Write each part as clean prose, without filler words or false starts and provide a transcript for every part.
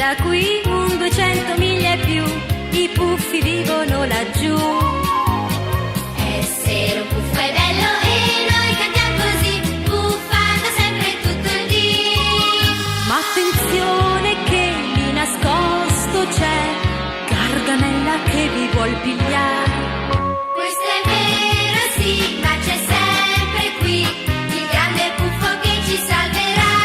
da qui un 200 miglia e più, i puffi vivono laggiù. Essere un puffo è bello e noi cantiamo così, puffando sempre tutto il dì. Ma attenzione che lì nascosto c'è Gargamella che vi vuol pigliare. Questo è vero sì, ma c'è sempre qui il grande puffo che ci salverà.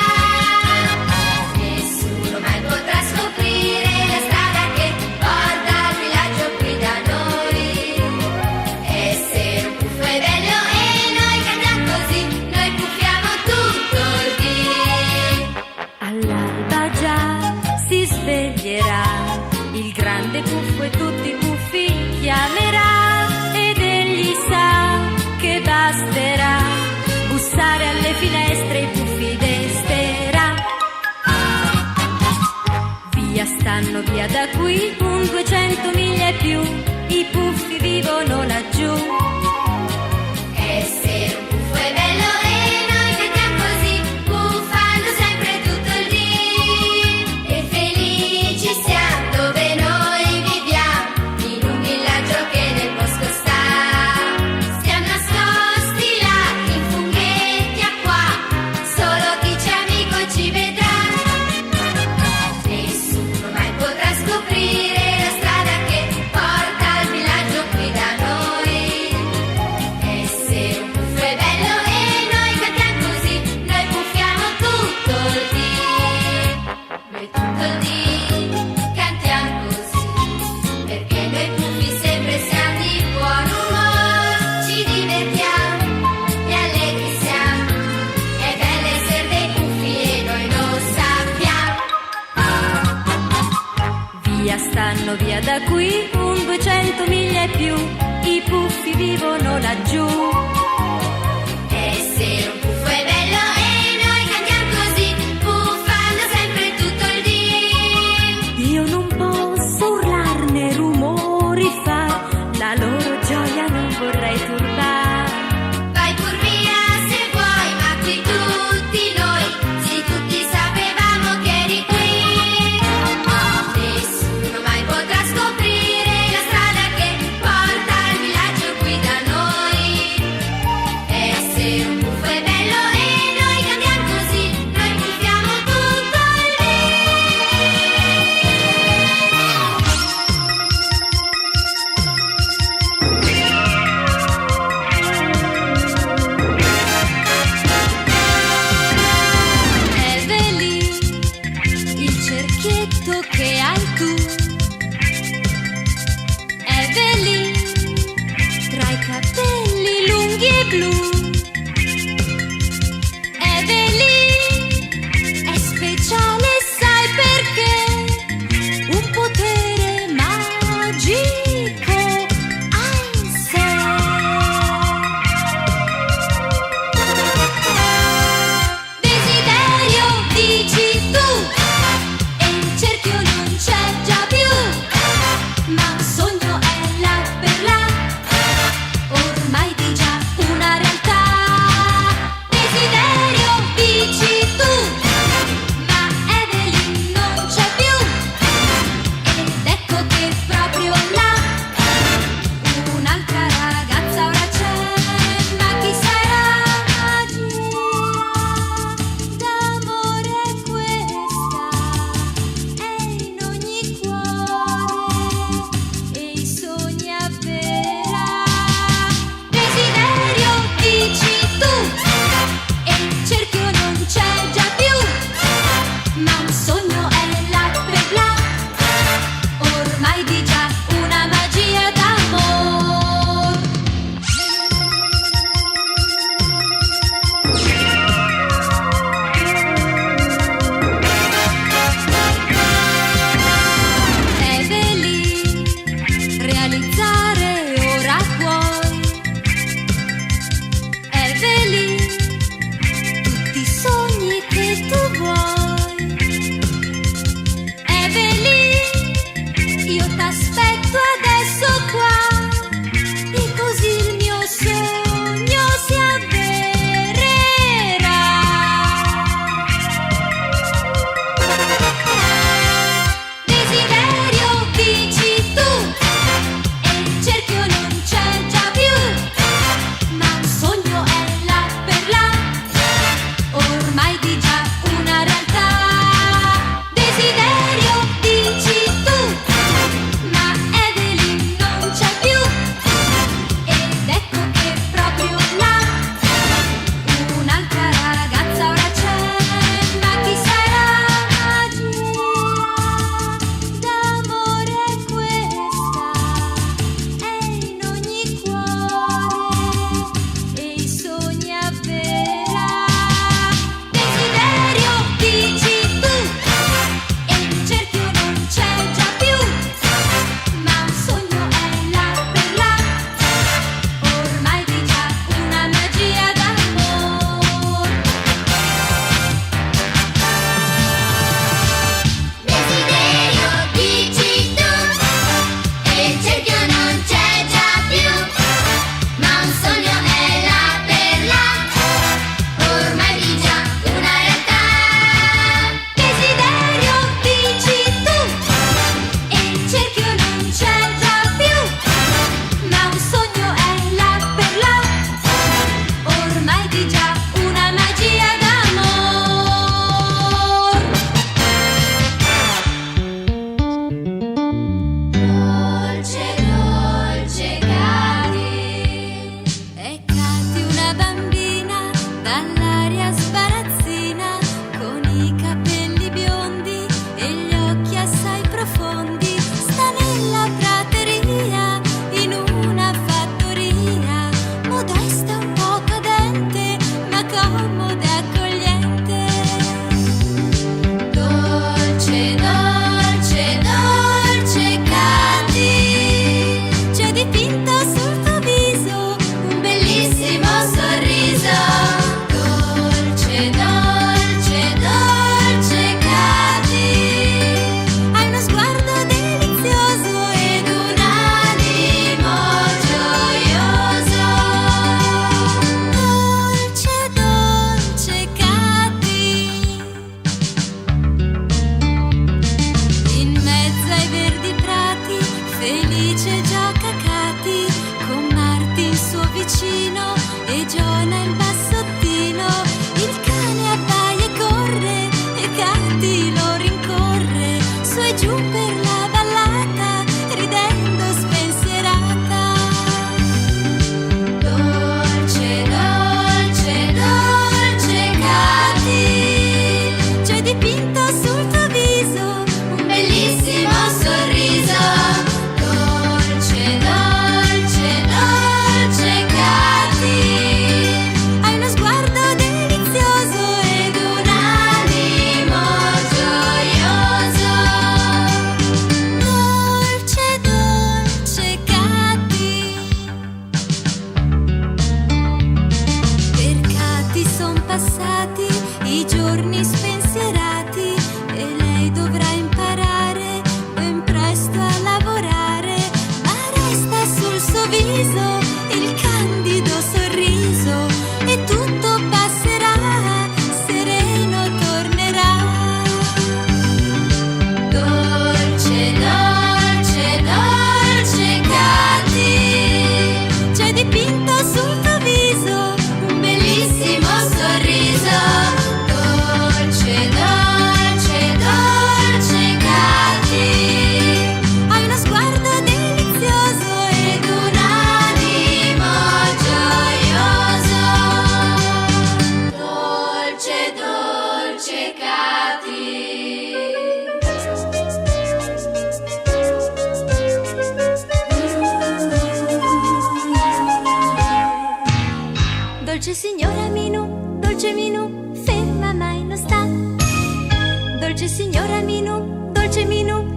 Nessuno mai potrà scoprire la strada che porta al villaggio qui da noi. Essere un puffo è bello e noi cantiamo così, noi puffiamo tutto il dì. All'alba già si sveglierà, il grande puffo e tutti i puffi chiamerà, ed egli sa che basterà bussare alle finestre, i puffi desterà. Via stanno via da qui un 200 miglia e più, i puffi vivono laggiù. Essere un puffo è bello e noi cantiamo così, puffando sempre tutto il dì. E felici siamo dove noi viviamo, in un villaggio che nel bosco sta. Stiamo nascosti là, in funghetti a qua, solo chi c'è amico ci vedrà. Nessuno mai potrà scoprire la strada che porta al villaggio qui da noi. Essere un puffo è bello e noi cantiamo così, noi puffiamo tutto il dì. Noi tutto il dì cantiamo così, perché noi puffi sempre siamo di buon umore. Ci divertiamo e allegri siamo, è bello essere dei puffi e noi lo sappiamo. Via stanno via da qui un 200 miglia e più, i puffi vivono laggiù. Essere un puffo è bello e noi cantiamo così, puffando sempre tutto il dì. Io non posso urlarne rumori far, la loro gioia non vorrei turbare. Vai pur via se vuoi, ma qui tutti noi, sì tutti sapevamo che eri qui. Nessuno mai potrà scoprire la strada che porta al villaggio qui da noi. Essere un puffo è bello e noi cantiamo così, noi puffiamo tutto il dì. È lì il cerchietto che hai tu, è lì tra i capelli lunghi e blu, è lì, è speciale, sai perché? Un potere magico ha in sé. Desiderio, dici tu, e il cerchio non c'è già più, ma sogno è là per là, ormai di già una realtà. suona il bassottino, il cane abbaia e corre e Katy lo rincorre, su e giù per la vallata, ridendo spensierata. Dolce, dolce, dolce Katy, c'è dipinto sul tuo viso un bellissimo sorriso. Dolce, dolce, dolce Katy, hai uno sguardo delizioso ed un animo gioioso. Dolce, dolce Katy. Per Katy son passati i giorni spensierati e lei dovrà imparare ben presto a lavorare, ma resta sul suo viso il candido sorriso e tutto passerà, sereno tornerà. Dolce, dolce, dolce Katy, c'è dipinto sul tuo viso un bellissimo sorriso. Dolce, dolce, dolce Katy, hai uno sguardo delizioso ed un animo gioioso. Dolce, dolce Katy. Dolce signora Minù, ferma mai non sta. Dolce signora Minù,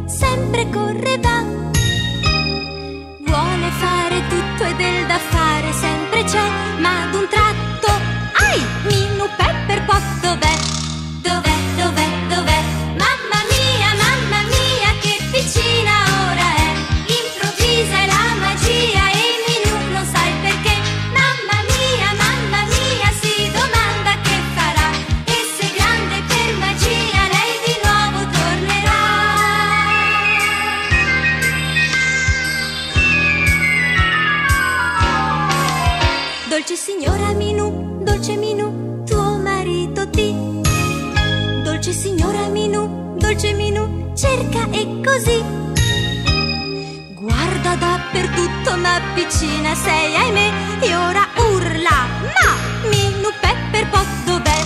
sempre corre va. Vuole fare tutto e del da fare sempre c'è, ma ad un tratto, ai, Minù Pepper Pot dov'è? Dov'è, dov'è, dov'è? Mamma mia, che piccina ora è. Improvvisa è la magia e Minù non sa il perché. Mamma mia, si domanda che farà, e se grande per magia lei di nuovo tornerà. Dolce Minù, tuo marito ti. Dolce Minù, cerca e così. Guarda dappertutto ma piccina sei, ahimè, e ora urla, ma Minù Pepper Pot dov'è?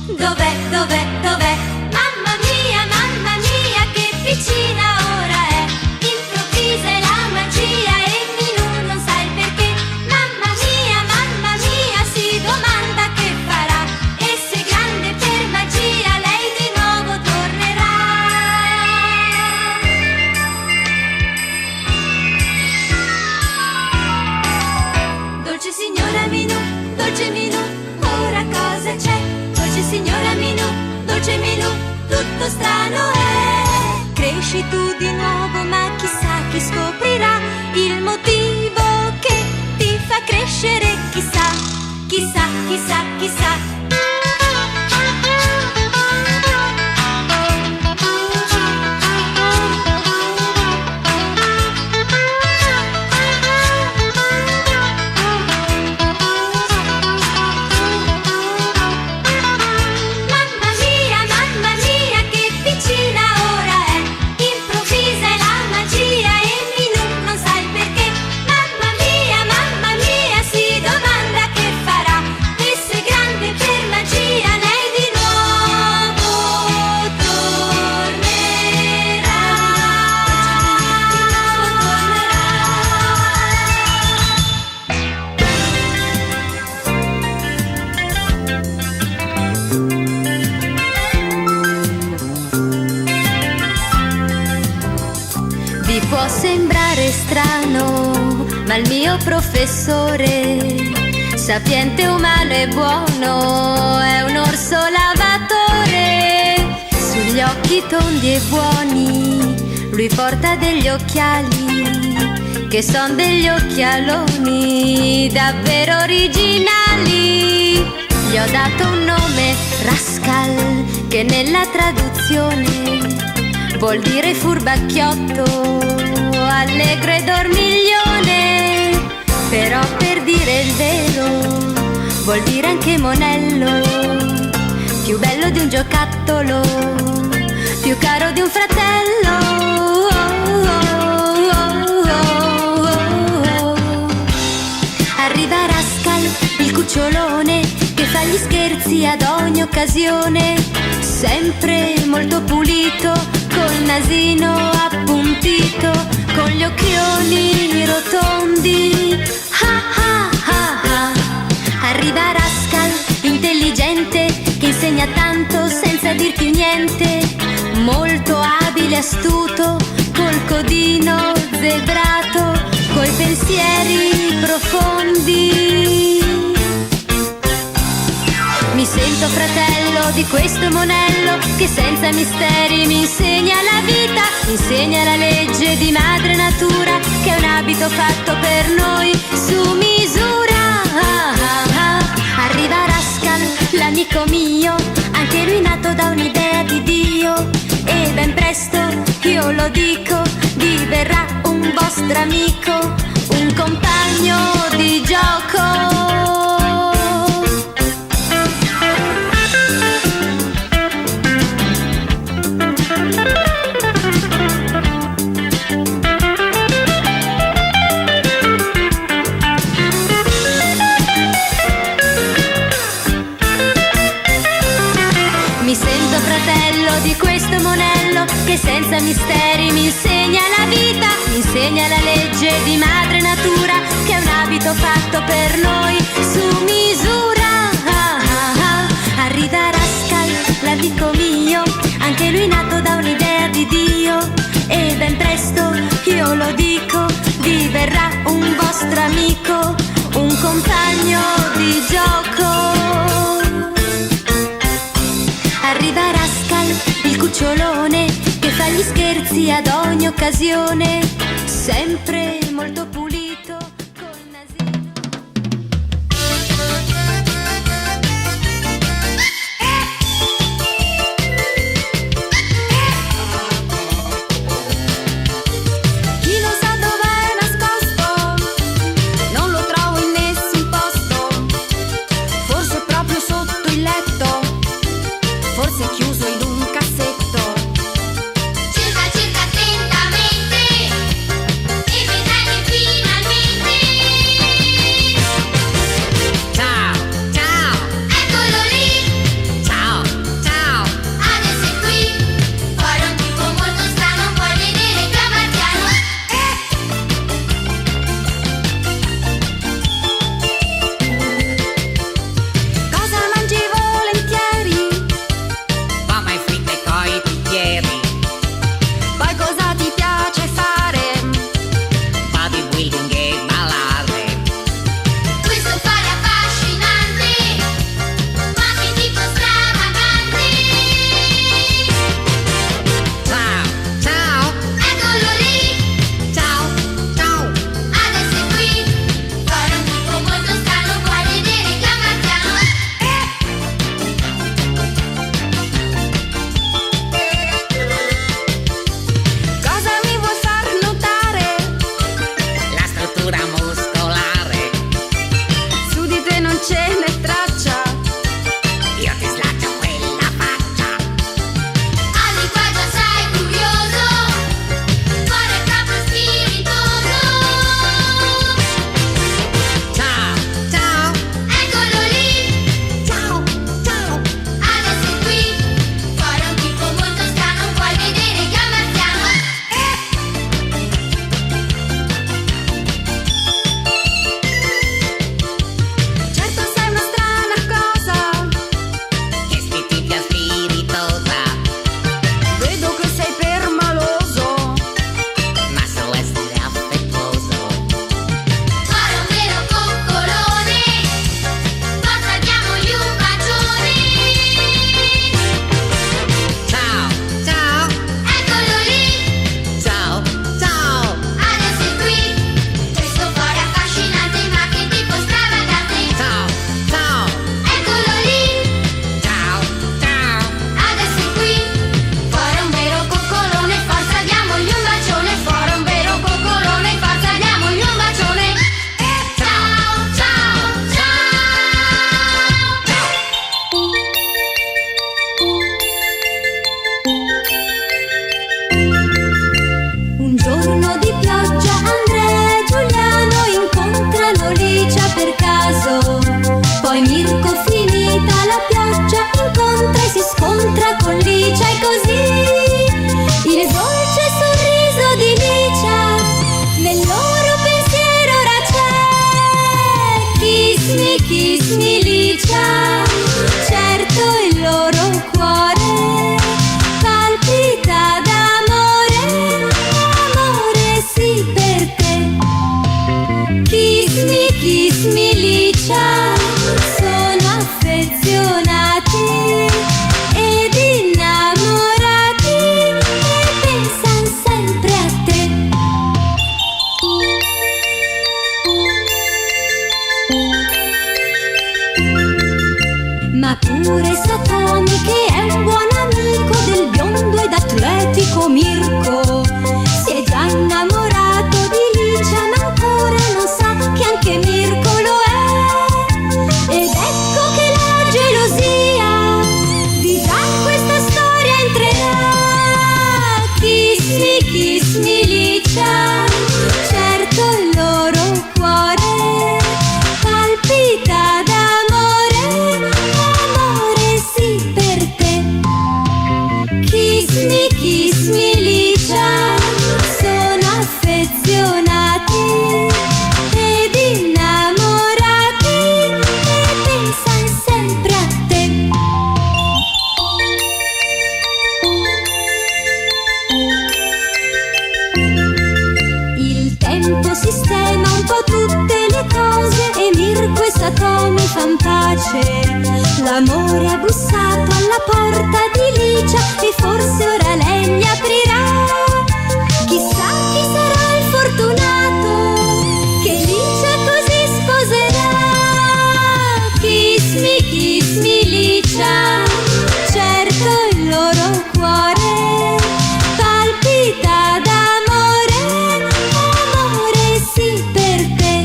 Dov'è, dov'è, dov'è? Mamma mia, che piccina ora è. Improvvisa è la magia e Minù non sa il perché. Mamma mia, si domanda che farà, e se grande per magia lei di nuovo tornerà. Dolce signora Minù, ora cosa c'è? Dolce signora Minù, tutto strano è. Cresci tu di nuovo, ma chissà chi scoprirà il motivo che ti fa crescere, chissà, chissà, chissà, chissà. Mamma mia, che piccina ora è. Improvvisa è la magia e Minù non sa il perché. Mamma mia, si domanda che farà, e se grande per magia lei di nuovo tornerà. Vi può sembrare strano, ma il mio professore, sapiente, umano e buono, è un orso lavatore. Sugli occhi tondi e buoni lui porta degli occhiali, che son degli occhialoni davvero originali. Gli ho dato un nome, Rascal, che nella traduzione vuol dire furbacchiotto, allegro e dormiglione. Però per dire il vero vuol dire anche monello, più bello di un giocattolo, più caro di un fratello. Arriva Rascal, il cucciolone, che fa gli scherzi ad ogni occasione, sempre molto pulito, col nasino appuntito, con gli occhioni rotondi. Ah ah ah ah. Arriva Rascal, intelligente, che insegna tanto senza dirti niente, molto abile, astuto, col codino zebrato, coi pensieri profondi. Mi sento fratello di questo monello, che senza misteri mi insegna la vita, insegna la legge di madre natura, che è un abito fatto per noi su misura. Ah, ah, ah. Arriva Rascal, l'amico mio, anche lui nato da un'idea di Dio, e ben presto, io lo dico, diverrà un vostro amico, un compagno di gioco. Di questo monello, che senza misteri mi insegna la vita, mi insegna la legge di madre natura, che è un abito fatto per noi su misura. Ah, ah, ah. Arriva Rascal, l'amico mio, anche lui nato da un'idea di Dio, e ben presto, io lo dico, diverrà un vostro amico, un compagno di gioco. Arriva Rascal, il cucciolone, che fa gli scherzi ad ogni occasione, sempre molto pulito, col nasino. Chi lo sa dov'è nascosto? Non lo trovo in nessun posto, forse proprio sotto il letto, forse chiuso in un cassetto. Cerca, cerca attentamente e vedrai che Milicia, certo il loro cuore palpita d'amore, amore sì per te. Kiss me Licia, sono affezionati ed innamorati e pensano sempre a te. Ma pure Satomi, che è un buon amico del biondo ed atletico Mirko, si è già innamorato di Licia, ma ancora non sa che anche Mirko lo è. Ed ecco che la gelosia di già questa storia entrerà. Kiss me Licia, certo il loro cuore palpita d'amore, amore sì per te. Kiss me Licia, sono affezionati ed innamorati e pensano sempre a te. Il tempo sistema un po' tutte le cose e Mirko e Satomi fan pace. L'amore ha bussato alla porta di Licia e forse ora lei gli aprirà. Chissà chi sarà il fortunato che Licia così sposerà. Kiss me Licia, certo il loro cuore palpita d'amore, amore sì per te.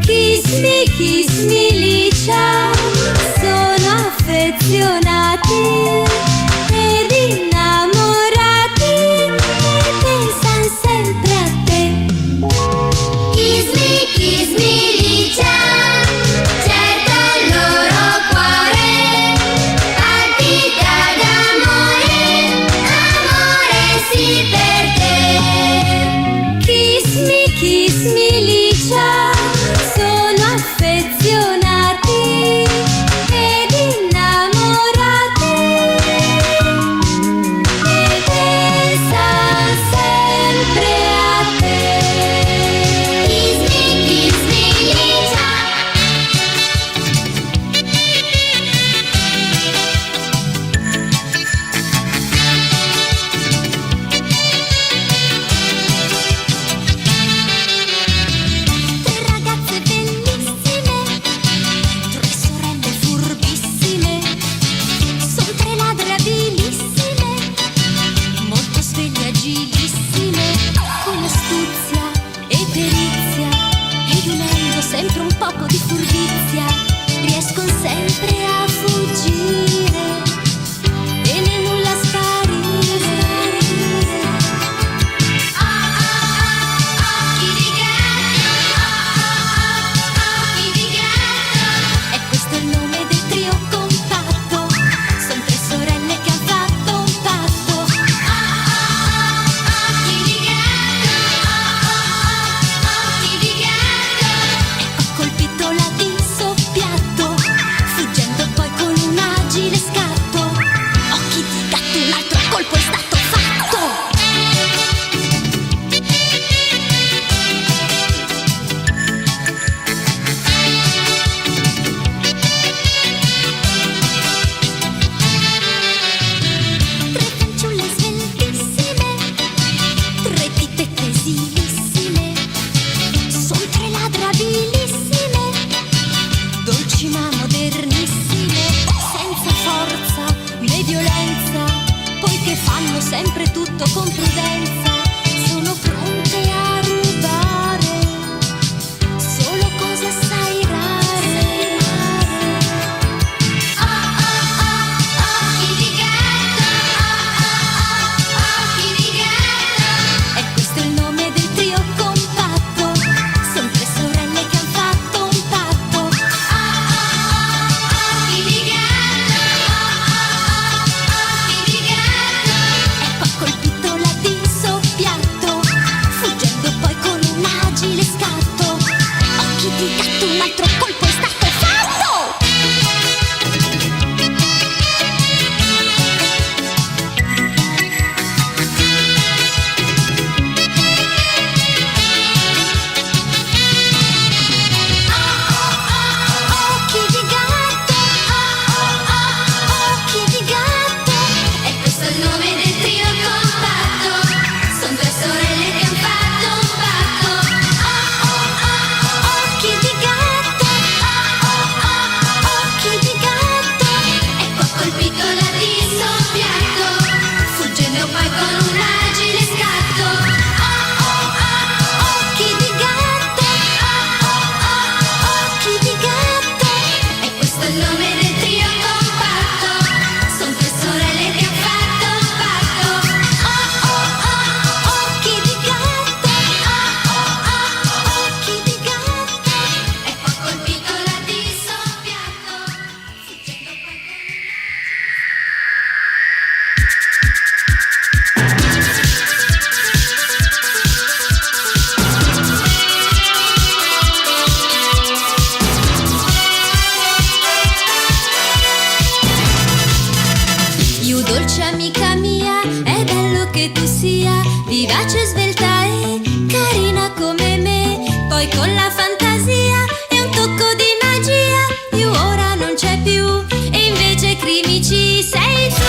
Kiss me Licia, sono affezionati ed innamorati e pensano sempre a te. Kiss me Licia, certo il loro cuore palpita d'amore, amore sì per te. Kiss me Licia, sono affezionati ed innamorati e pensano sempre a te. Kiss me Licia. Tre ragazze bellissime, tre sorelle furbissime, son tre ladre abilissime, molto sveglie agilissime, con astuzia e perizia ed unendo sempre un poco di furbizia, riescono sempre a fuggire e nel nulla sparire. Occhi di gatto, E questo è il nome del trio compatto, son tre sorelle che han fatto un patto. occhi di gatto. Ecco ha colpito la di soppiatto, fuggendo poi con un agile scatto. Occhi di gatto, un altro colpo è stato fatto. Tre fanciulle sveltissime, tre tippette esilissime, son tre ladre abilissime, dolci ma modernissime, senza forza né violenza, poiché fanno sempre tutto con prudenza, sono pronte a rubare solo cose assai rare. Occhi di gatto. E questo è il nome del trio compatto, son tre sorelle che han fatto un patto. Occhi di gatto. Ecco ha colpito la di soppiatto, Sotto il nome del trio compatto, son tre sorelle che han fatto un patto. Oh oh oh, occhi di gatto. Oh oh oh, occhi di gatto. E poi colpito la di soppiatto, fuggendo poi con dolce amica mia, è bello che tu sia vivace, svelta e carina come me. Poi con la fantasia e un tocco di magia, io ora non c'è più e invece crimici sei tu.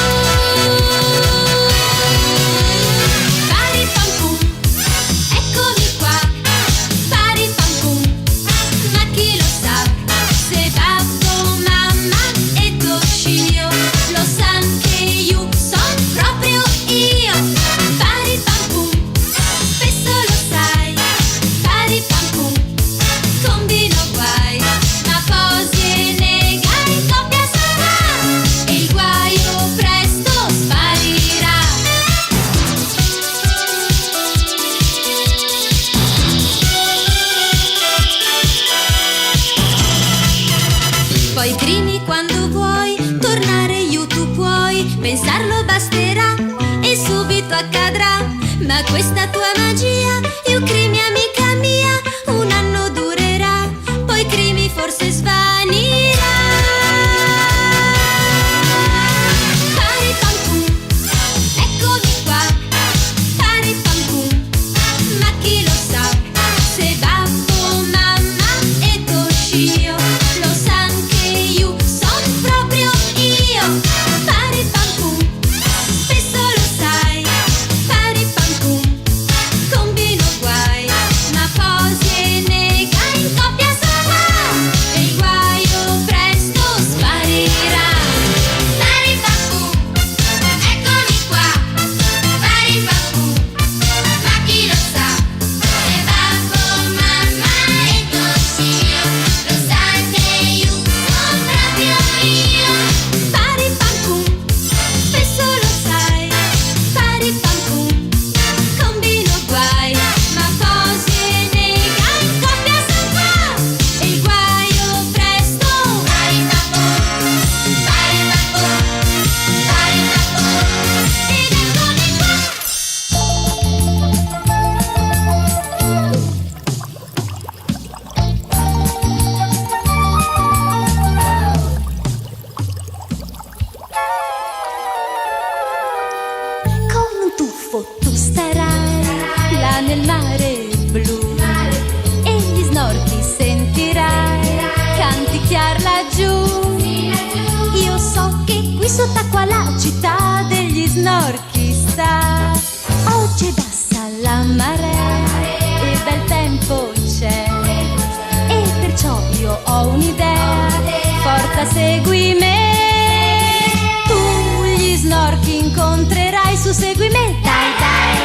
Pari pam pum, eccomi qua. Pari pam pum, ma chi lo sa se babbo, mamma e Toshio lo san che io son proprio io. Pari pam pum, spesso lo sai. Pari pam pum, combino guai, ma posi e negai, coppia sarà e il guaio presto sparirà. Poi crimi quando vuoi, tornare io tu puoi, pensarlo basterà e subito accadrà. Ma questa tua magia, io crimi amica mia, un anno durerà, poi crimi forse svanirà. Pari pam pum, eccomi qua. Pari pam pum, ma chi lo sa se babbo, mamma e Toshio lo san che io son proprio io. Pari pam pum, spesso lo sai. Pari pam pum, combino guai, ma posi e negai, in coppia sarà e il guaio presto sparirà. Pari pam pum, eccomi qua. Pari pam pum, ma chi lo sa se babbo, mamma e Toshio lo san che io son proprio io. Pari pam pum, spesso lo sai. Pari pam pum, combino guai, ma posi e negai, in coppia sarà e il guaio presto. Pari pam pum, pari pam pum, pari pam pum, ed eccomi qua. Con un tuffo tu starai là nel mare blu e gli snorchi sentirai canticchiar laggiù. Io so che qui sott'acqua la città degli snorchi sta. Oggi è bassa la marea e bel tempo c'è, e perciò io ho un'idea, forza segui me. Tu gli snorchi incontrerai, su segui me, dai dai.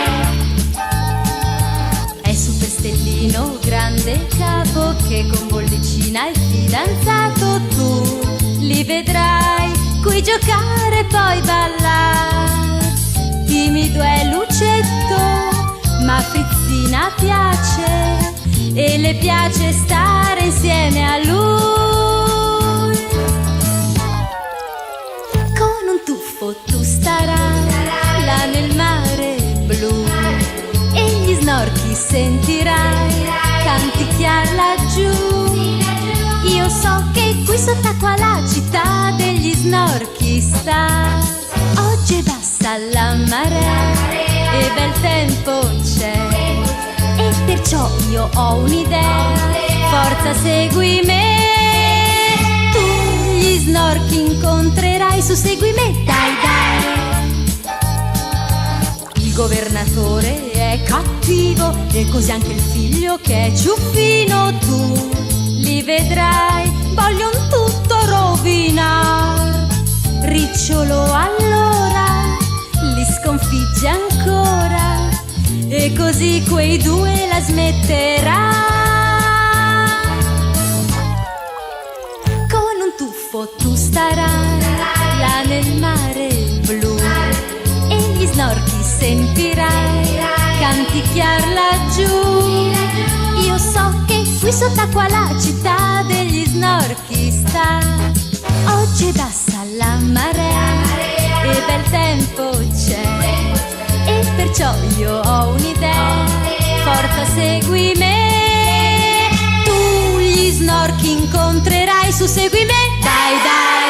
È super stellino, grande capo, che con bollicina è fidanzato. Tu li vedrai qui giocare e poi ballar. Timido è Lucetto, ma Frizzina piace e le piace stare insieme a lui. Con un tuffo tu starai là nel mare blu e gli snorchi sentirai canticchiar laggiù. Io so che qui sott'acqua la città degli snorchi sta. Oggi è bassa la marea e bel tempo c'è, e perciò io ho un'idea, forza segui me. Tu gli snorchi incontrerai, su segui me, dai dai. Il governatore è cattivo e così anche il figlio che è ciuffino. Tu li vedrai, voglion tutto rovinar. Ricciolo allora li sconfigge ancora e così quei due la smetterà. Con un tuffo starai là nel mare blu e gli snorchi sentirai canticchiar laggiù. Io so che qui sott'acqua la città degli snorchi sta. Oggi è bassa la marea e bel tempo c'è, e perciò io ho un'idea, forza segui me. Tu gli snorchi incontrerai, su segui me, dai dai.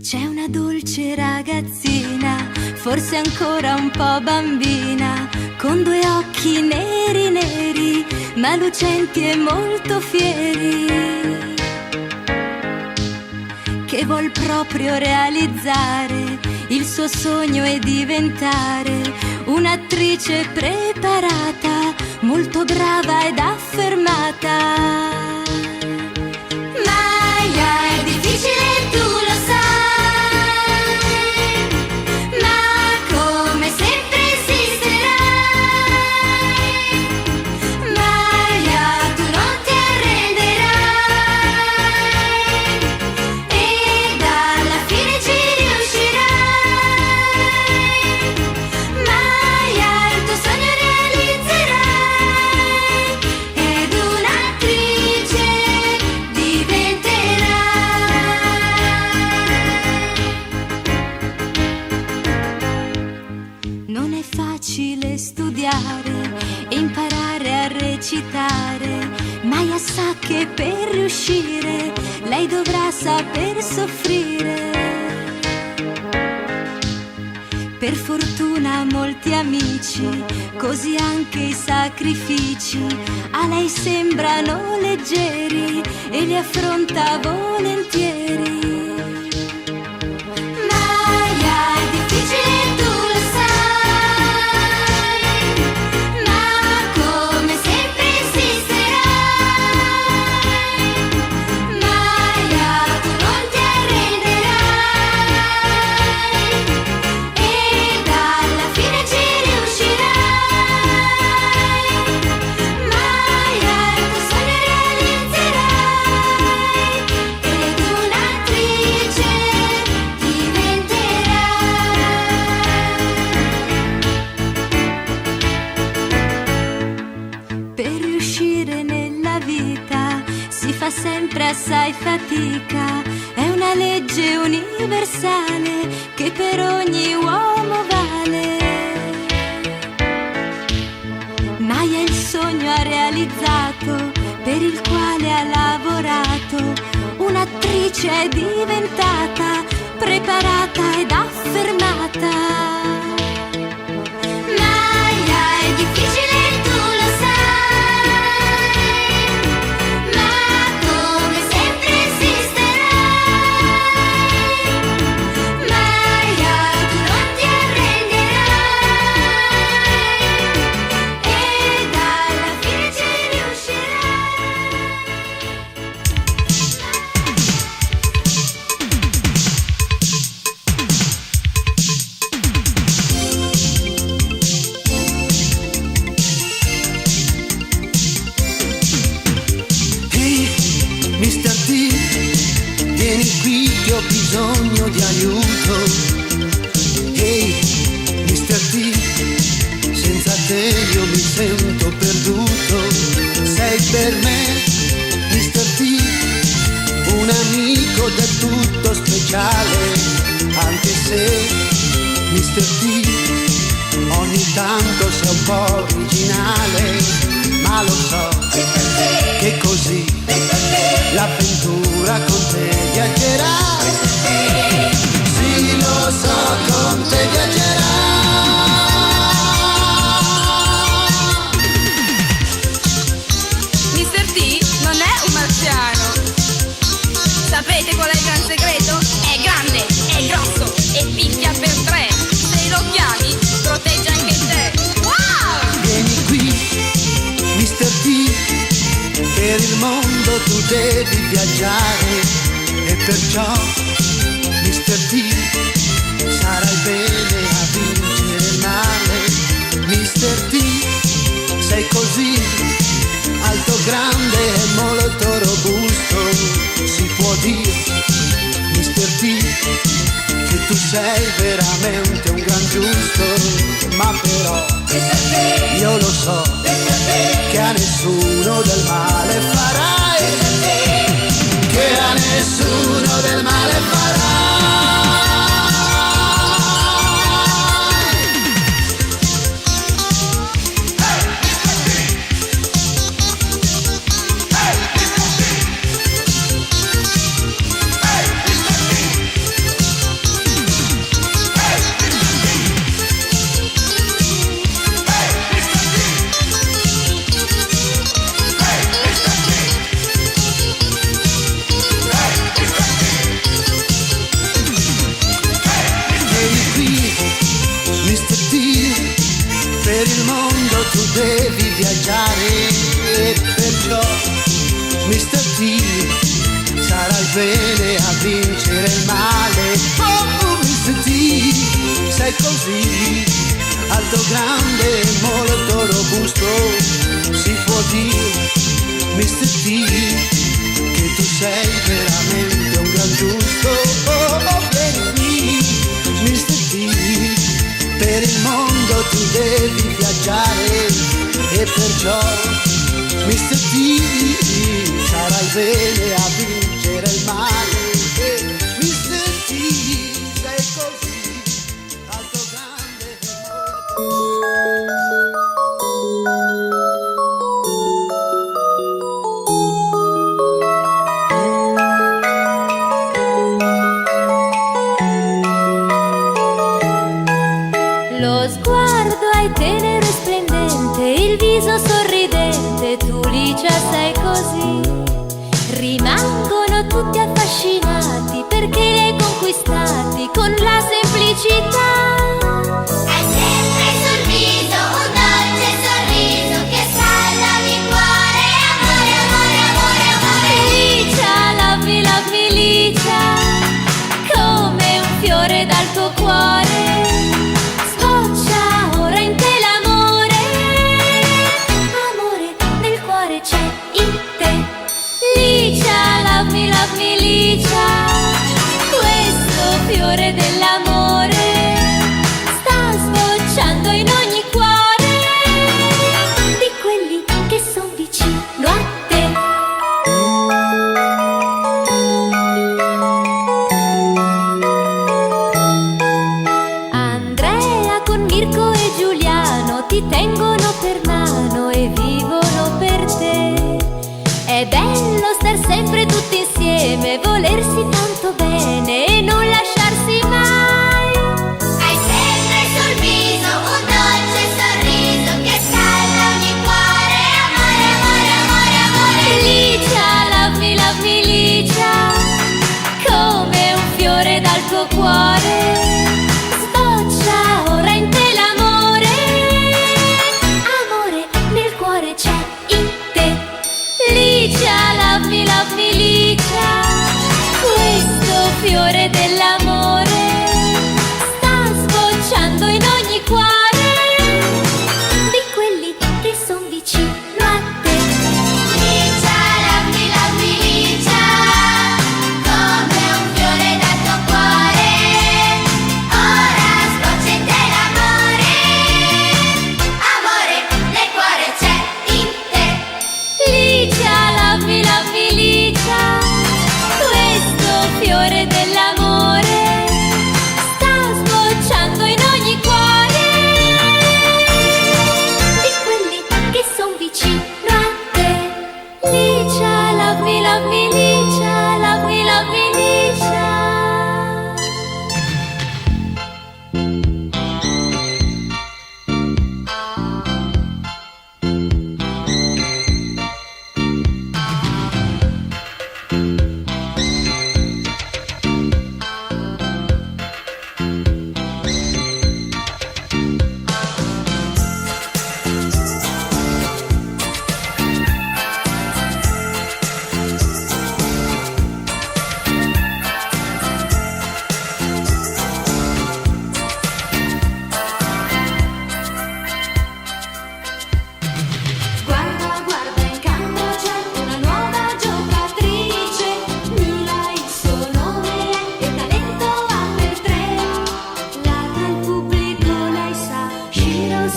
C'è una dolce ragazzina, forse ancora un po' bambina, con due occhi neri neri, ma lucenti e molto fieri, che vuol proprio realizzare il suo sogno e diventare un'attrice preparata, molto brava ed affermata. Maya è difficile, tu lo sai, ma come sempre esisterai. Maya, tu non ti arrenderai ed alla fine ci riuscirai. Maya, il tuo sogno realizzerai ed un'attrice diventerai. Non è facile studiare e imparare a recitare. Maya sa che per riuscire lei dovrà saper soffrire. Per fortuna ha molti amici, così anche i sacrifici a lei sembrano leggeri e li affronta volentieri. Maya è difficile, tu lo sai, ma come sempre esisterai. Maya, tu non ti arrenderai ed alla fine ci riuscirai. Maya, il tuo sogno realizzerai ed un'attrice diventerai. Per riuscire nella vita si fa sempre assai fatica, è una legge universale che per ogni uomo vale. Maya il sogno ha realizzato, per il quale ha lavorato, un'attrice è diventata, preparata ed affermata. Maya è difficile, tu lo sai, ma come sempre esisterai. Maya, tu non ti arrenderai ed alla fine ci riuscirai. Ehi, Mr. T, vieni qui che ho bisogno di aiuto. Ehi, Mr. T, senza te io mi sento perduto. Sei per me, Mr. T, un amico del tutto speciale, anche se, Mr. T, ogni tanto sei un po' originale, ma lo so che così l'avventura con te viaggerà. Sì, lo so, con te viaggerà. Mr. T non è un marziano. Sapete qual è il gran segreto? È grande, è grosso e picchia per tre. Se lo chiami, protegge anche te. Wow! Vieni qui, Mr. T, per il mondo tu devi viaggiare e perciò, Mr. T, sarai bene a vincere il male. Mr. sei veramente un gran giusto, ma però io lo so che a nessuno del male farai, che a nessuno del male farai. Per il mondo tu devi viaggiare e perciò Mr. T sarà il bene a vincere il male. Oh, Mr. T, sei così alto, grande, molto robusto. Si può dire, Mr. T, che tu sei veramente un gran giusto. Oh, vieni qui, Mr. T, per il mondo tu devi viaggiare e perciò Mr. T sarà il bene a vincere il male. Mr. T, sei così alto, grande Lo sguardo hai tenero e splendente, il viso sorridente, tu Licia sei così. Rimangono tutti affascinati perché li hai conquistati con la semplicità. Hai sempre sul viso un dolce sorriso che salva il cuore. Amore, amore, amore, amore. Licia, love me Licia, come un fiore dal tuo cuore. Sboccia ora in te l'amore, amore nel cuore c'è in te. Licia, love me Licia, questo fiore dell'amore.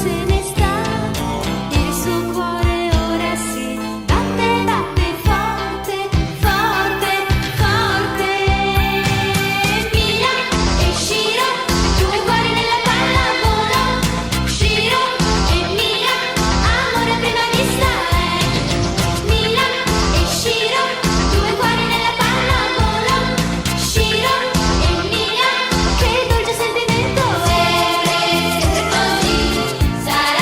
se ne sta, il suo cuore ora si batte, batte forte, forte, forte. Mila e Shiro, due cuori nella pallavolo. Shiro e Mila, amore a prima vista è. Mila e Shiro, due cuori nella pallavolo. Shiro e Mila, che dolce sentimento è. Sempre così sarà.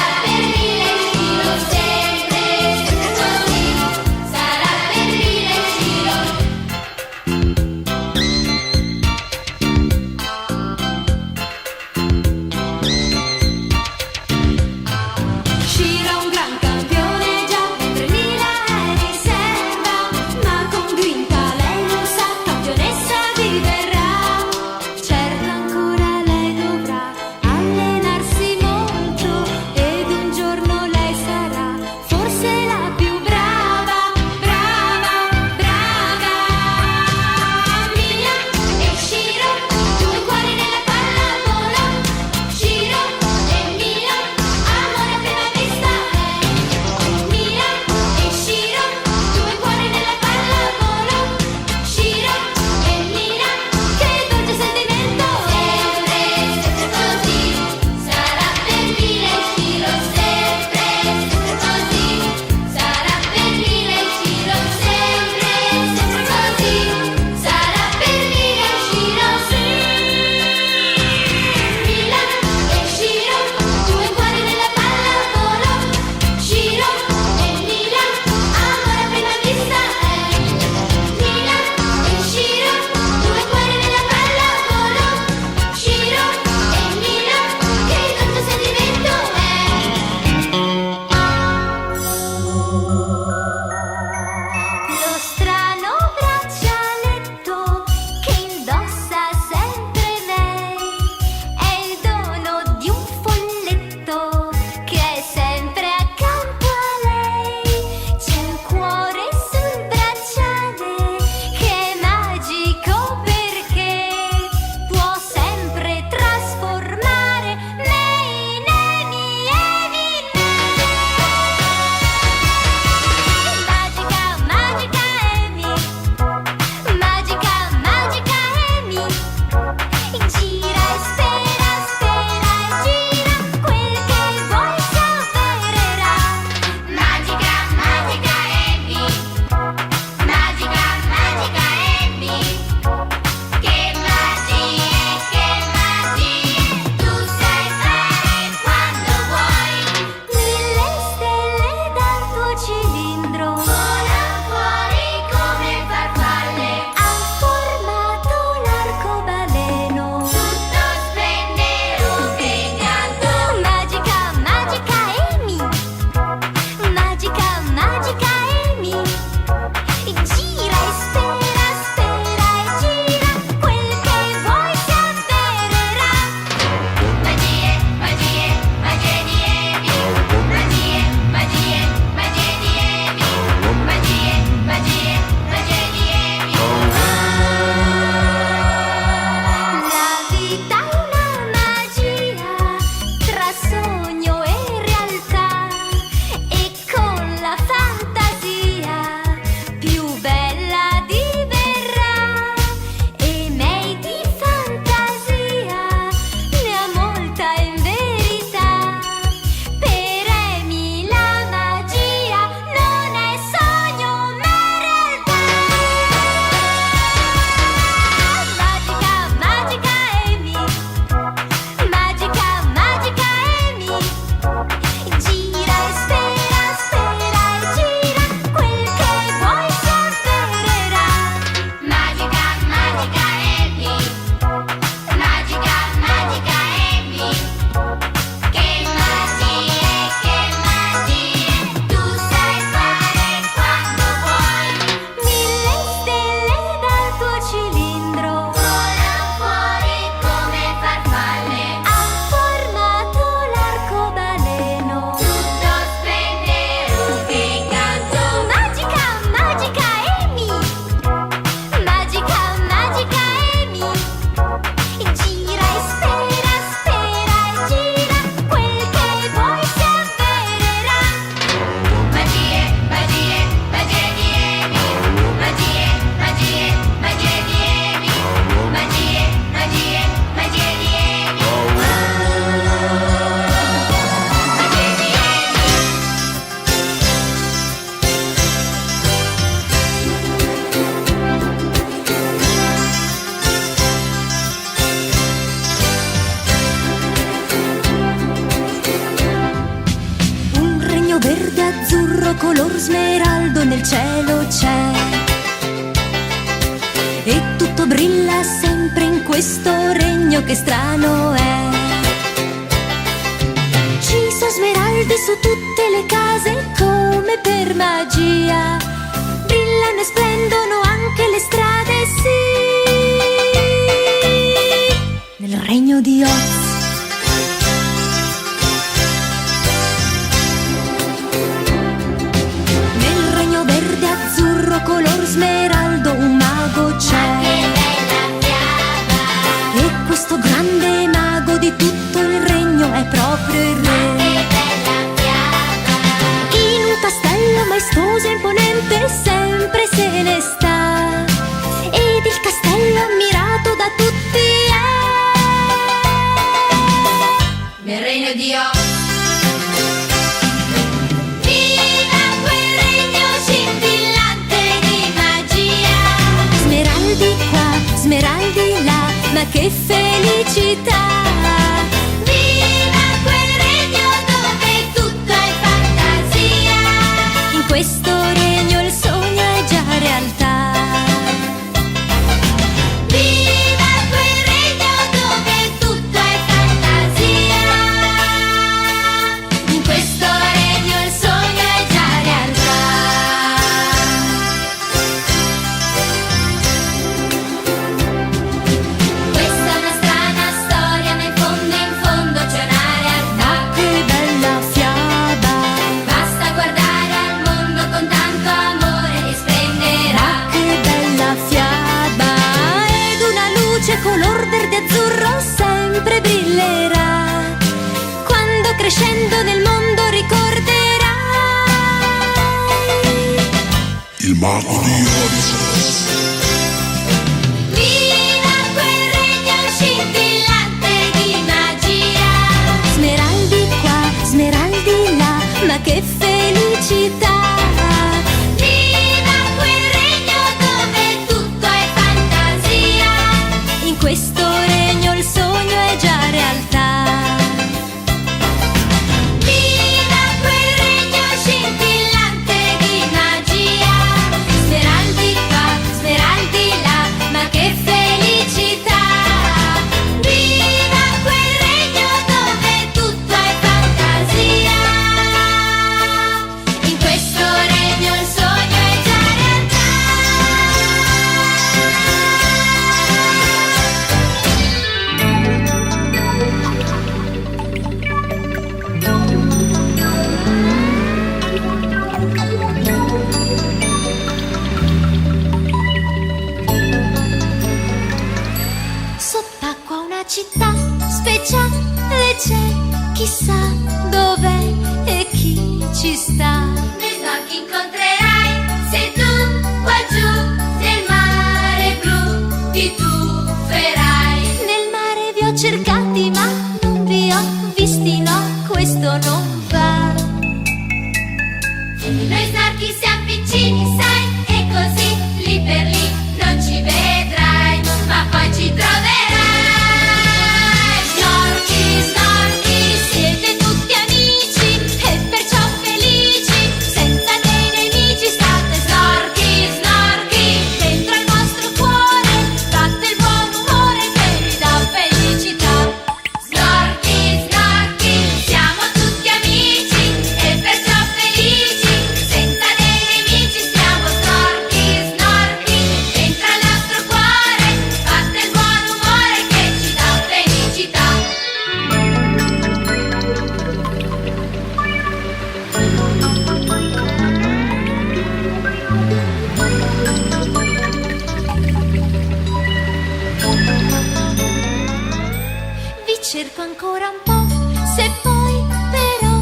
verde azzurro color smeraldo nel cielo c'è, e tutto brilla sempre in questo regno, che strano è. Ci sono smeraldi su tutte le case come per magia, brillano e splendono anche le strade, sì, nel regno di Oz. Nel regno verde azzurro color smeraldo un mago c'è, che bella fiaba, e questo grande mago di tutto il regno è proprio il re. che bella fiaba, In un castello maestoso e imponente sempre se ne sta, ed il castello ammirato da tutti è nel regno di Oz. Viva quel regno scintillante di magia, smeraldi qua, smeraldi là, ma che felicità! viva quel regno dove tutto è fantasia, In questo regno il sogno è già realtà. viva quel regno dove tutto è fantasia, in questo regno il sogno è già realtà. Questa è una strana storia, ma in fondo c'è una realtà. Che bella fiaba! Basta guardare al mondo con tanto amore e splenderà. Che bella fiaba! Ed una luce color verde azzurro sempre brillerà, quando crescendo nel mondo ricorderai Il mago di Oz. Viva quel regno scintillante di magia, smeraldi qua, smeraldi là, ma che felicità! viva quel regno dove tutto è fantasia, In questo regno il sogno è già realtà. viva quel regno scintillante di magia, smeraldi qua, smeraldi là, ma che felicità, viva quel regno dove tutto è fantasia, in questo regno il sogno è già realtà. Sott'acqua una città speciale c'è, chissà dov'è e chi ci sta. Nei snorchi incontrerai, sei tu qua giù, nel mare blu ti tufferai. Nel mare vi ho cercati ma non vi ho visti, no, questo non va. Noi snorchi siamo vicini, sai, e così lì per lì non ci vedrai, ma poi ci troverai. Snorchi, snorchi, Siete tutti amici e perciò felici, senza dei nemici state. snorchi, snorchi, Dentro il vostro cuore batte il buon umore che vi dà felicità. snorchi, snorchi, siamo tutti amici e perciò felici, senza dei nemici stiamo. Snorchi, snorchi, dentro il nostro cuore batte il buon umore che ci dà felicità. Vi cerco ancora un po', se poi però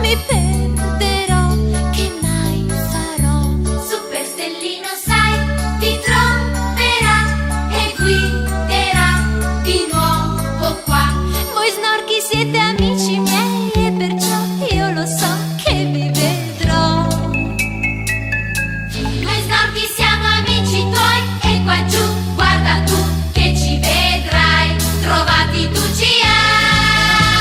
mi perderò, che mai farò? Super Stellino, sai, ti troverà e guiderà di nuovo qua. Voi snorchi siete amici miei e perciò io lo so che vi vedrò. Noi snorchi siamo amici tuoi e qua giù, guarda tu che ci vedrai, trovati tu ci hai.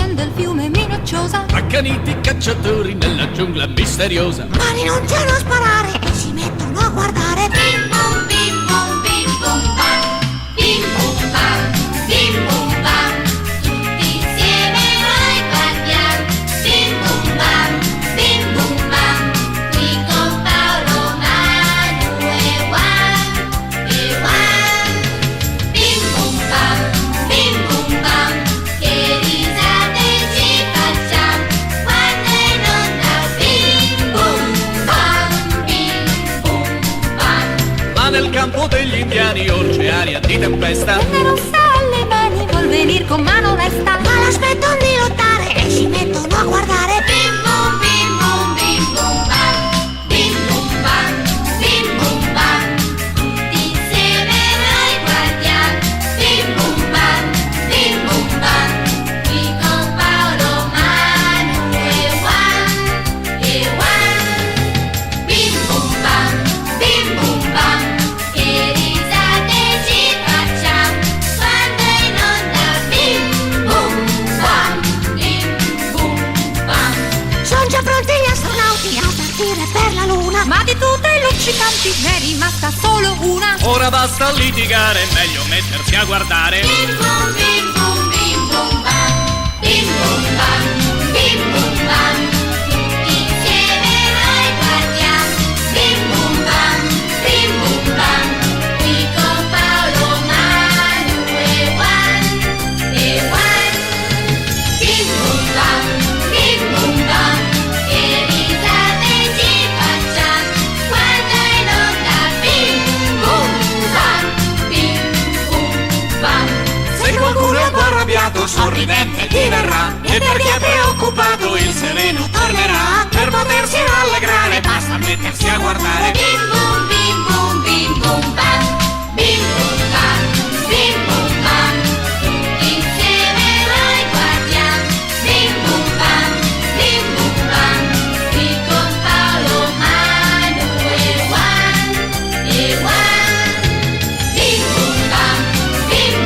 scende il fiume minacciosa. Accaniti cacciatori nella giungla misteriosa. Ma rinunciano a sparare e si mettono a guardare. Bim bum bim bum bim bum bam. Bim bum bam, bim bum bam. Tutti insieme noi guardiamo. Bim bum bam, bim bum bam. Qui con Paolo, Manu e Juan, e Juan. Bim bum bam, che risate ci facciamo quando è in onda. Bim bum bam. Là nel campo degli indiani oltre aria di tempesta. E non sa alle mani, vuol venir con mano onesta. Ma l'aspettano di lottare e si mettono a guardare. Bim bum bam. Bim bum bam, bim bum bam. Tutti insieme noi guardiamo. Bim bum bam, qui con Paolo, Manu e Juan, e Juan. Bim bum bam, che risate ci facciamo quando è in onda. Bim bum bam. Sono già pronti gli astronauti a partire per la luna. Ma di tutte le luccicanti ne è rimasta solo una. Ora basta litigare, meglio mettersi a guardare. Bim bum bam. Bim bum bam, bim bum bam. Tutti insieme noi guardiamo. Bim bum bam, qui con Paolo, Manu e Juan, e Juan. Bim bum bam, che risate ci facciamo quando è in onda. Bim bum bam. Se qualcuno è un po' arrabbiato, sorridente diverrà. E per chi è preoccupato il sereno tornerà. Per potersi rallegrare basta mettersi a guardare. Bim bum bam. Bim bum bam. Tutti insieme noi guardiamo. Bim bum bam. Qui con Paolo, Manu e Juan, e Juan. Bim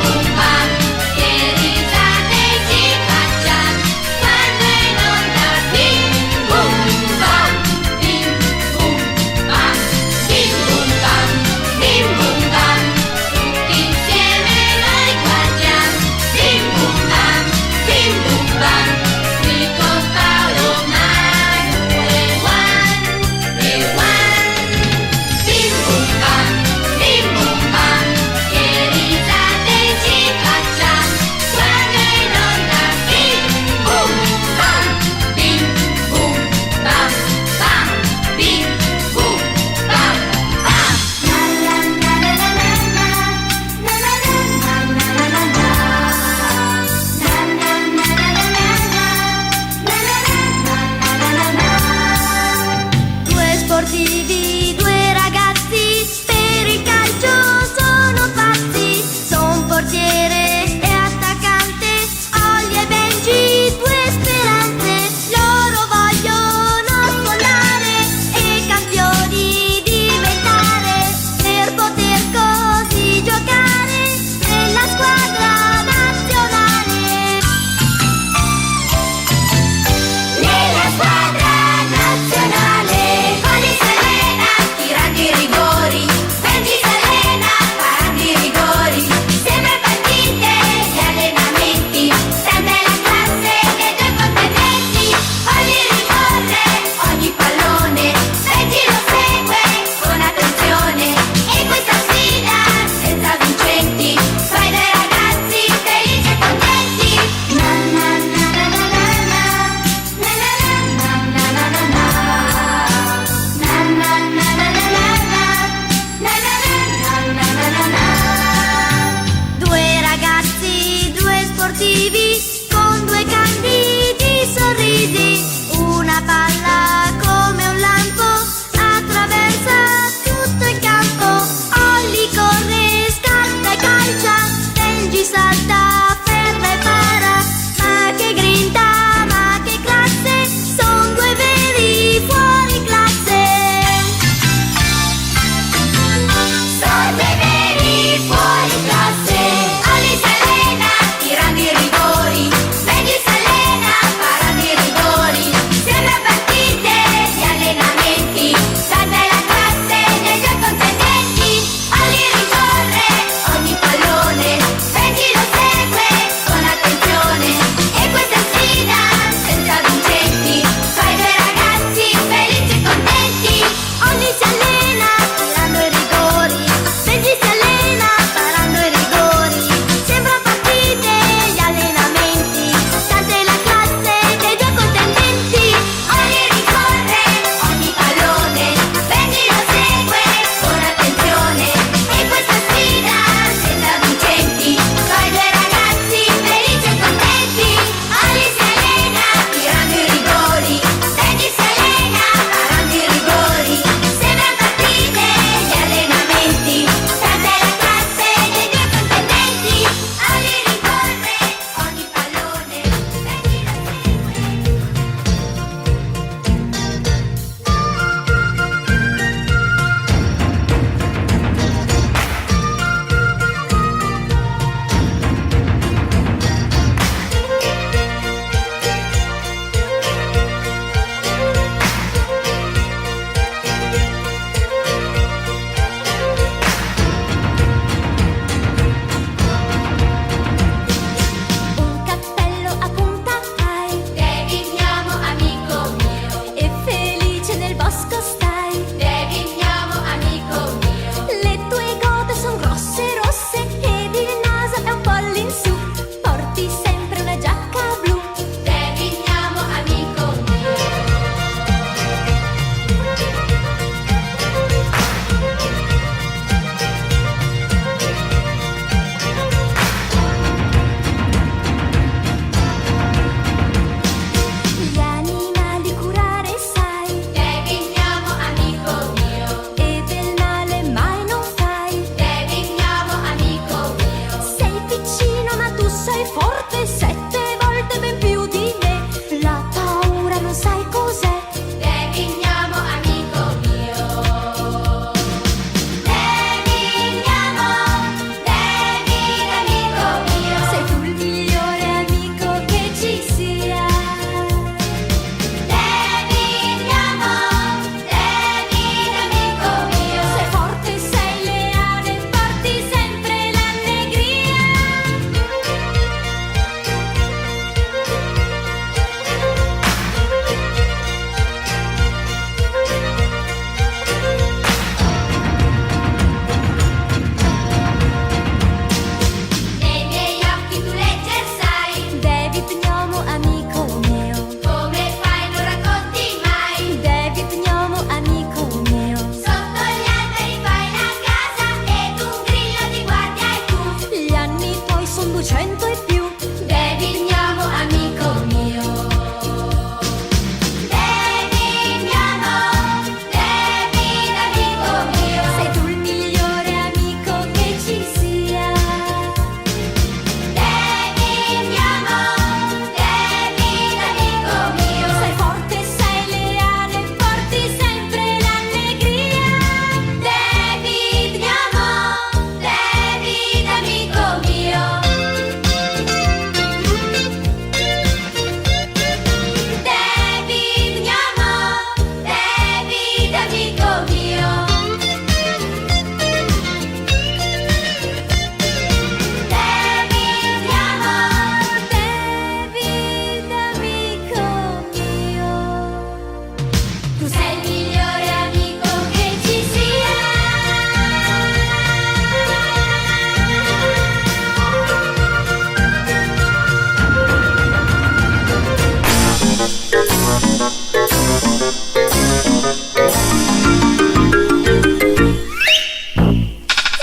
bum bam. Che risate ci facciamo quando è in onda. Bim bum bam.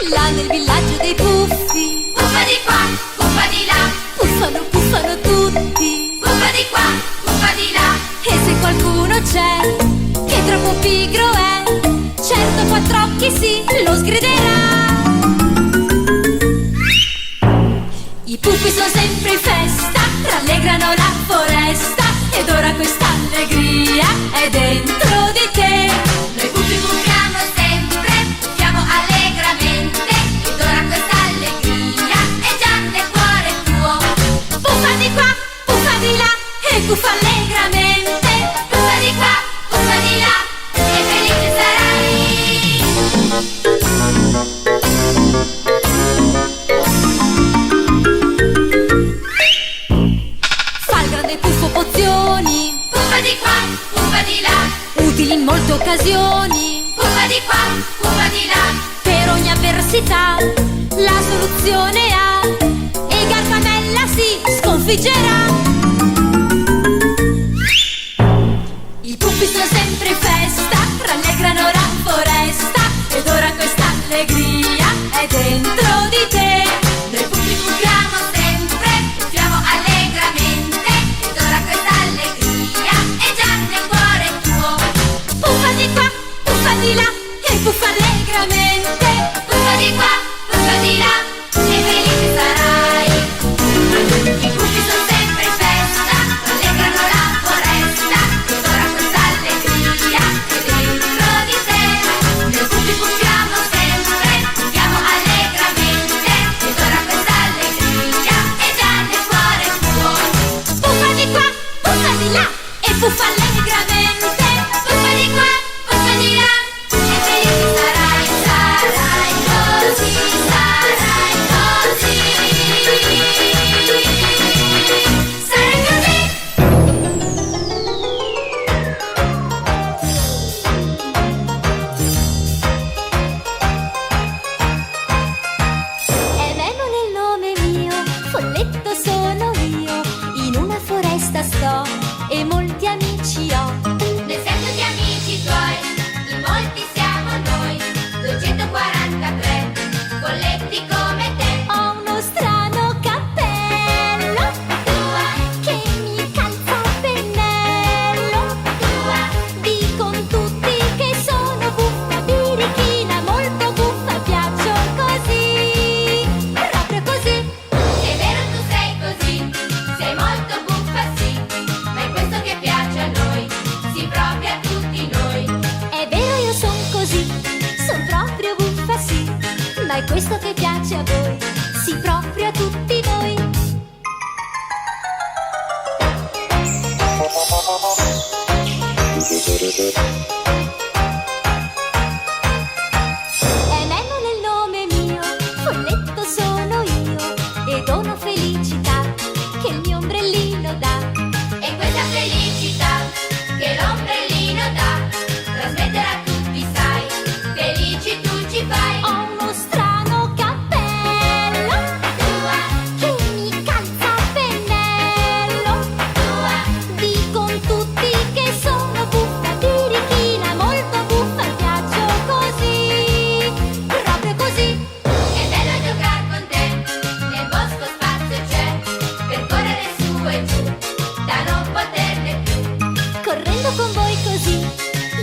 Là nel villaggio dei puffi, Puffa di qua, puffa di là, puffano, puffano tutti. puffa di qua, puffa di là. E se qualcuno c'è che troppo pigro è, certo quattro occhi sì, lo sgriderà. I puffi sono sempre in festa, rallegrano la foresta, ed ora questa allegria è dentro di te. Noi puffi puffiamo sempre, puffiamo allegramente, ed ora questa allegria è già nel cuore tuo. Puffa di qua, puffa di là, e puffa allegramente. Puffa di qua, puffa di là, e felice sarai. Fa il grande puffo pozioni, Puffa di qua, puffa di là, utili in molte occasioni. puffa di qua, puffa di là. Per ogni avversità la soluzione ha, e Gargamella si sconfiggerà. I puffi sono sempre in festa, rallegrano la foresta, ed ora questa allegria è dentro di te. Noi puffi puffiamo sempre, puffiamo allegramente, ed ora questa allegria è già nel cuore tuo. Puffa di qua, puffa di là, e puffa allegramente. Puffa di qua, puffa di là, e felice sarai. I puffi sono sempre in festa, rallegrano la foresta, ed ora questa allegria è dentro di te. Noi puffi puffiamo sempre, puffiamo allegramente, ed ora questa allegria è già nel cuore tuo. Puffa di qua, puffa di là, e puffa allegramente. Puffa di qua, puffa di là, e felice sarai, sarai così, sarai così. Sarai così. È Memo nel nome mio, folletto sono io, in una foresta sto e molti amici ho. Noi siamo tutti amici tuoi, in molti siamo noi, 243, folletti come te. Ho uno strano cappello Tua, che mi calza a pennello. tua, Dicon tutti che sono buffa, birichina, molto buffa, piaccio così, proprio così. è vero tu sei così, sei molto buffa sì, ma è questo che piace a noi, sì proprio a tutti noi. È vero io son così, son proprio buffa sì, ma è questo che piace a voi, sì proprio a tutti noi. È Memo nel nome mio, folletto sono io, e dono felicità che il mio ombrellino dà. E questa felicità che l'ombrellino dà, trasmetterà a tutti sai, felici tu ci fai. Ho uno strano cappello Tua, che mi calza a pennello. tua, Dicon tutti che sono buffa, birichina, molto buffa, piaccio così, proprio così. è bello giocare con te, nel bosco spazio c'è, per correre su e giù, da non poterne più. Correndo con voi così,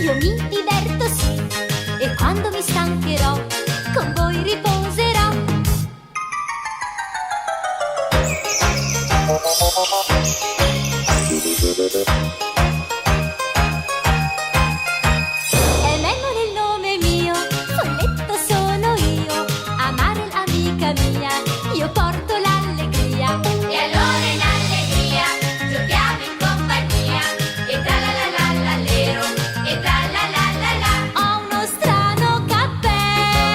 io mi diverto sì, e quando mi stancherò, con voi riposerò. È Memo nel nome mio, folletto sono io, amare l'amica mia, io porto l'allegria. E allora in allegria giochiamo in compagnia, e tra la la la la lero, e tra la la la la. Ho uno strano cappello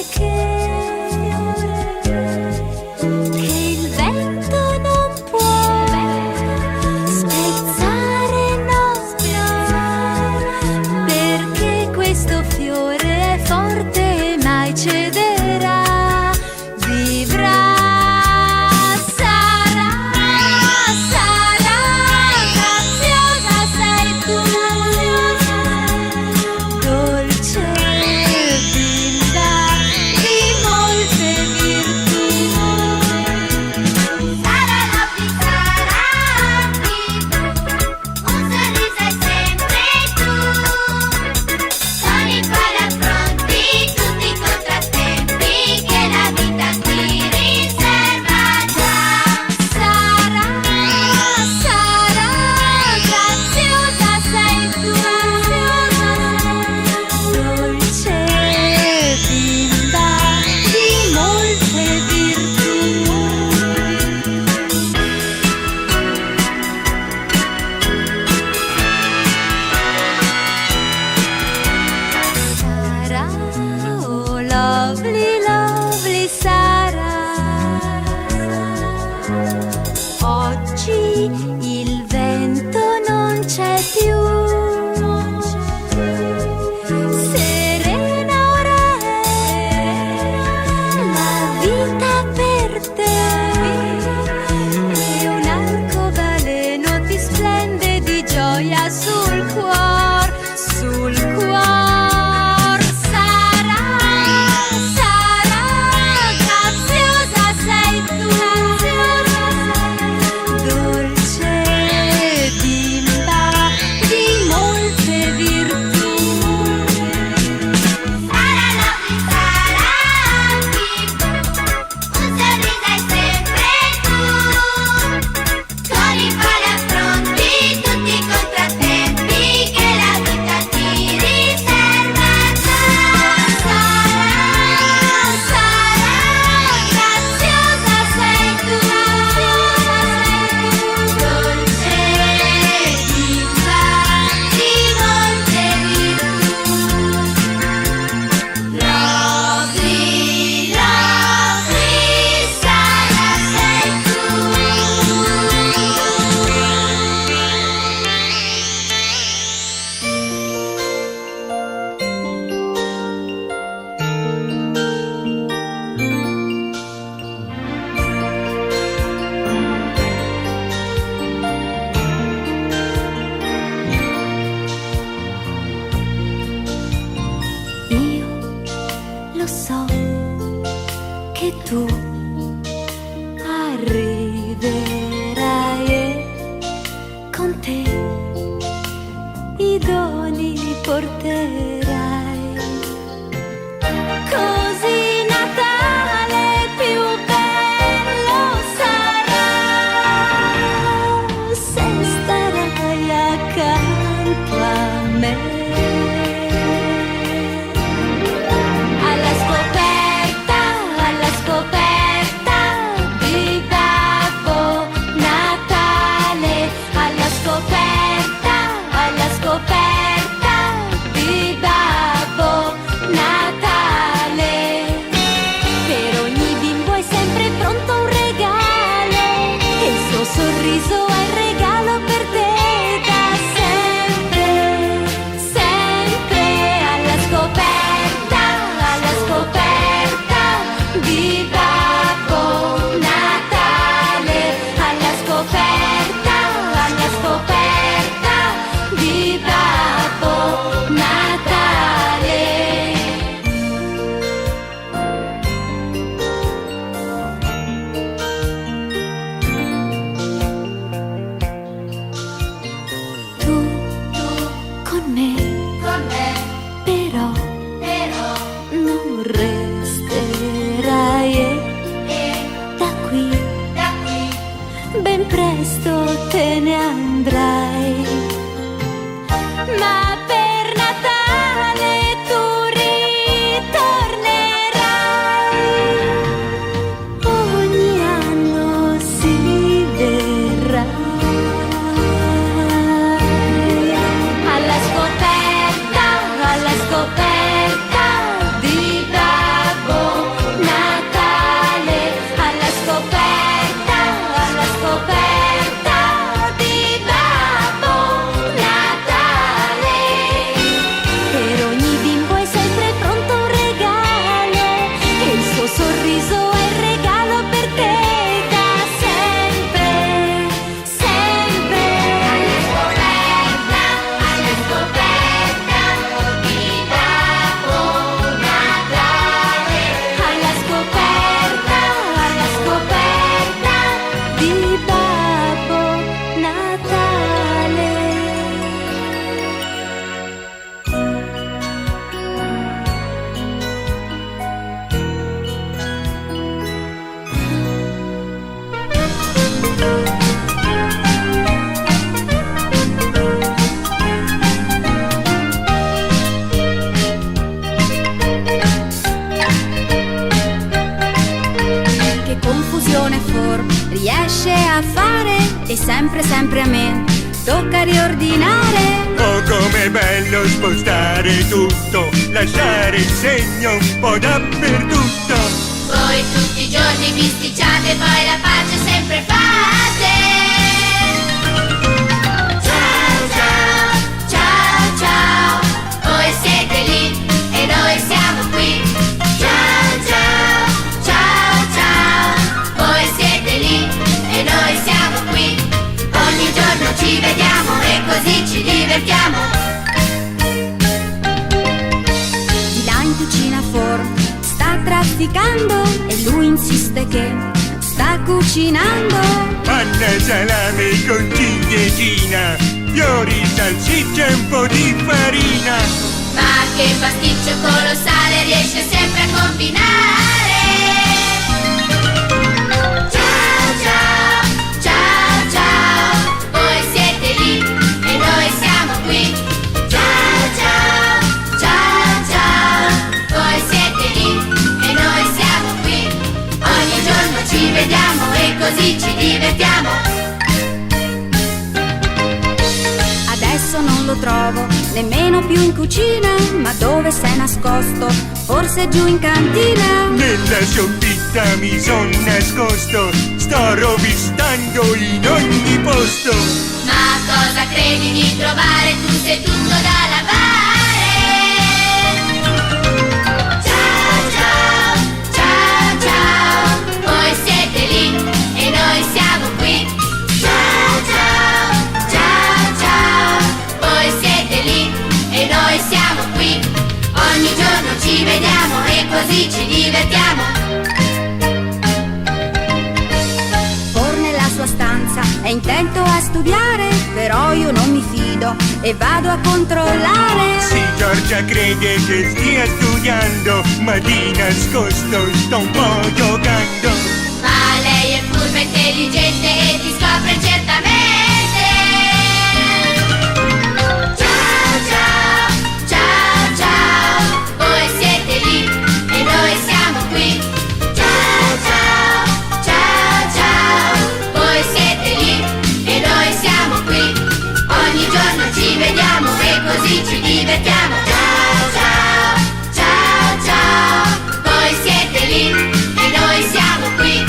che il vento non può spezzare, no, perché questo fiore è forte e mai cederà, vivrà. Lovely, lovely Sara, oggi il vento non c'è più, serena ora è la vita per te, e un arcobaleno ti splende di gioia sul cuor, sul cuor. So che tu arriverai e con te i doni porterai, così Natale più bello sarà se starai accanto a me. Sorriso è il regalo per te da sempre, sempre alla scoperta di Babbo Natale, alla scoperta di Babbo Natale. Però non resterai e da qui ben presto te ne andrai, ma per Natale tu ritornerai, ogni anno si verrà alla scoperta di Babbo riesce a fare e sempre sempre a me tocca riordinare. Oh, com'è bello spostare tutto, lasciare il segno un po' dappertutto. Voi tutti i giorni bisticciate, poi la pace sempre fate. Ciao ciao, ciao ciao, voi siete lì e noi siamo qui. Ciao ciao, ciao ciao, voi siete lì e noi siamo qui. Ogni giorno ci vediamo e così ci divertiamo. Di là in cucina forno sta trafficando e lui insiste che sta cucinando. Panna, salame con ciliegina, fiori, salsiccia e un po' di farina. Ma che pasticcio colossale riesce sempre a combinare. Ciao ciao, ciao ciao, voi siete lì e noi siamo qui. Ciao ciao, ciao ciao, voi siete lì e noi siamo qui. Ogni giorno ci vediamo e così ci divertiamo. Adesso non lo trovo nemmeno più in cucina, ma dove s'è nascosto? Forse giù in cantina. Nella soffitta mi son nascosto, sto rovistando in ogni posto. Ma cosa credi di trovare? Tu sei tutto da lavare. Ciao ciao, ciao ciao, voi siete lì e noi siamo qui. Ciao ciao, ciao ciao, voi siete lì e noi siamo qui. Ogni giorno ci vediamo e così ci divertiamo. Nella sua stanza è intento a studiare, però io non mi fido e vado a controllare. Sì, Giorgia crede che stia studiando, ma di nascosto sto un po' giocando. Ma lei è furba e intelligente e ti scopre certamente. Ciao ciao, ciao ciao, voi siete lì e noi siamo qui. Ciao ciao, ciao ciao, voi siete lì e noi siamo qui. Ogni giorno ci vediamo e così ci divertiamo. Ciao ciao, ciao ciao, voi siete lì e noi siamo qui.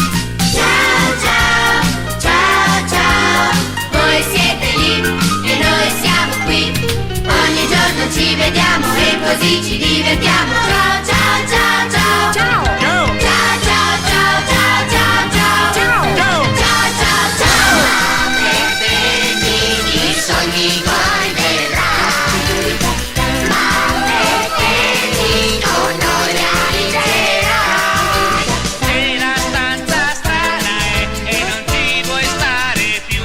Ciao ciao, ciao ciao, voi siete lì e noi siamo qui. Ogni giorno ci vediamo e così ci divertiamo. Ciao ciao ciao ciao. Ciao! Ciao! Ciao ciao ciao ciao ciao ciao. Ciao! Ciao! Ciao ciao ciao. Bambini, i sogni poi verranno. Ma prendi con noi realizzerà. E la stanza strana è e non ci vuoi stare più.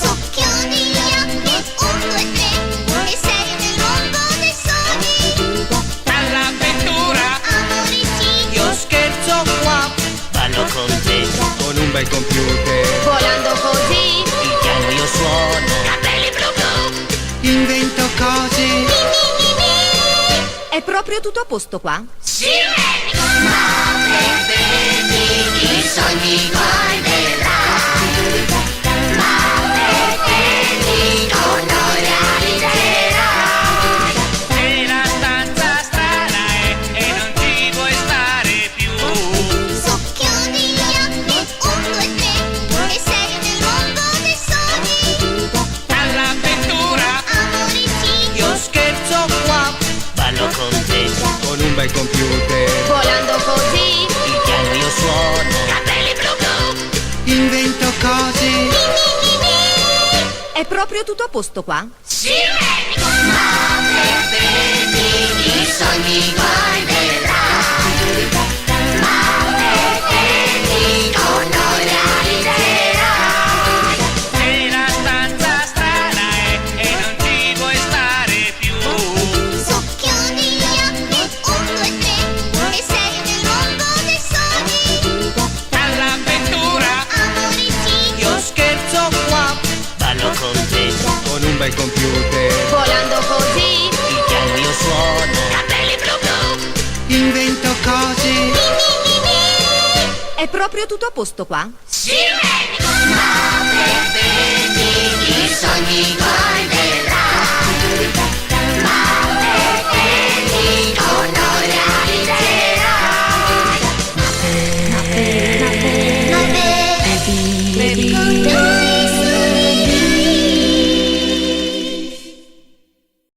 Socchiudi gli occhi, 1, 2, 3, e sei nel mondo dei sogni. All'avventura Amori sì, io scherzo qua, ballo con te, Con un bel computer Volando così, il piano io suono, capelli blu blu. invento cose. è proprio tutto a posto qua? sì, ma prendi i sogni poi verranno. Ma prendi con noi realizzerà. E la stanza strana è e non ci vuoi stare più. Socchiudi gli occhi, 1, 2, 3, e sei nel mondo dei sogni. All'avventura Amori sì, io scherzo qua, ballo con te, Con un bel computer Volando così, il piano io suono, capelli blu blu. Invento cose. è proprio tutto a posto qua? sì, ma prendi i sogni poi verranno. Ma prendi con noi realizzerà. E la stanza strana è e non ci vuoi stare più. Socchiudi gli occhi, 1, 2, 3, e sei nel mondo dei sogni. All'avventura Amori sì, io scherzo qua, ballo con te, Con un bel computer Volando così, il piano io suono, capelli blu blu. proprio tutto a posto qua? Sì, ma per bene i sogni tuoi vedrai, ma per bene non realizzerai. Ma per bevi con te.